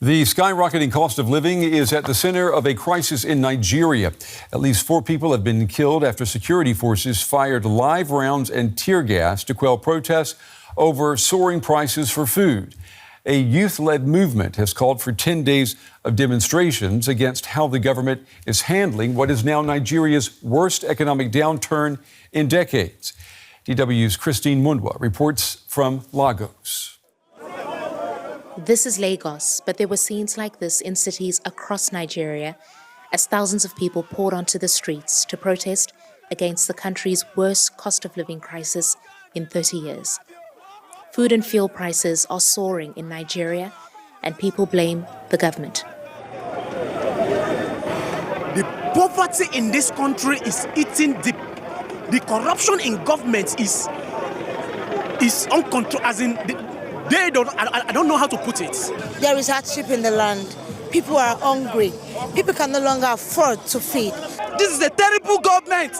The skyrocketing cost of living is at the center of a crisis in Nigeria. At least 4 people have been killed after security forces fired live rounds and tear gas to quell protests over soaring prices for food. A youth-led movement has called for 10 days of demonstrations against how the government is handling what is now Nigeria's worst economic downturn in decades. DW's Christine Mundhwa reports from Lagos. This is Lagos, but there were scenes like this in cities across Nigeria as thousands of people poured onto the streets to protest against the country's worst cost of living crisis in 30 years. Food and fuel prices are soaring in Nigeria, and people blame the government. The poverty in this country is eating deep. The corruption in government is uncontrolled, as in I don't know how to put it. There is hardship in the land. People are hungry. People can no longer afford to feed. This is a terrible government.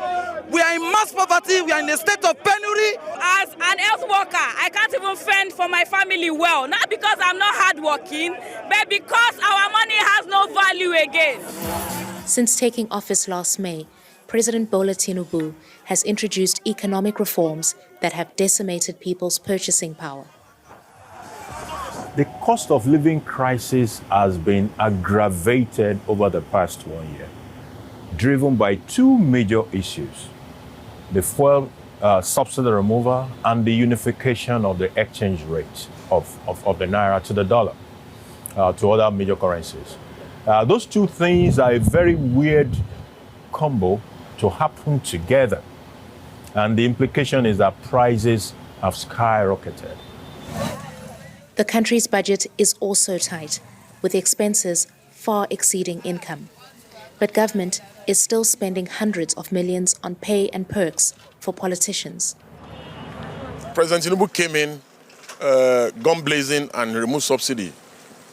We are in mass poverty. We are in a state of penury. As an health worker, I can't even fend for my family well. Not because I'm not hardworking, but because our money has no value again. Since taking office last May, President Bola Tinubu has introduced economic reforms that have decimated people's purchasing power. The cost of living crisis has been aggravated over the past 1 year, driven by 2 major issues: the fuel subsidy removal and the unification of the exchange rate of the naira to the dollar, to other major currencies. Those 2 things are a very weird combo to happen together, and the implication is that prices have skyrocketed. The country's budget is also tight, with expenses far exceeding income. But government is still spending hundreds of millions on pay and perks for politicians. President Tinubu came in, gun blazing, and removed subsidy,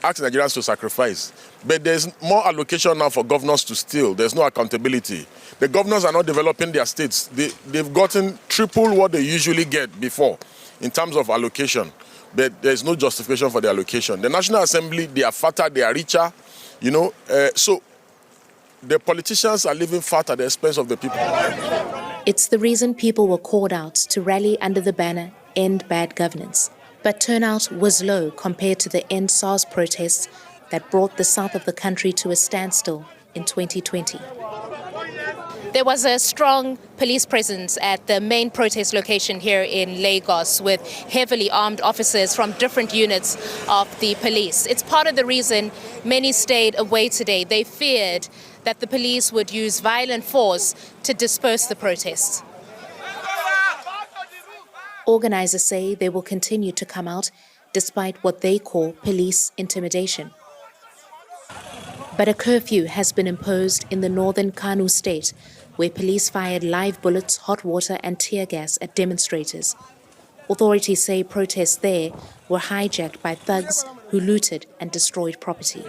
asked Nigerians to sacrifice. But there's more allocation now for governors to steal. There's no accountability. The governors are not developing their states. They've gotten triple what they usually get before in terms of allocation. But there's no justification for the allocation. The National Assembly, they are fatter, they are richer, so the politicians are living fat at the expense of the people. It's the reason people were called out to rally under the banner End Bad Governance. But turnout was low compared to the End SARS protests that brought the south of the country to a standstill in 2020. There was a strong police presence at the main protest location here in Lagos, with heavily armed officers from different units of the police. It's part of the reason many stayed away today. They feared that the police would use violent force to disperse the protests. Organizers say they will continue to come out despite what they call police intimidation. But a curfew has been imposed in the northern Kano state, where police fired live bullets, hot water and tear gas at demonstrators. Authorities say protests there were hijacked by thugs who looted and destroyed property.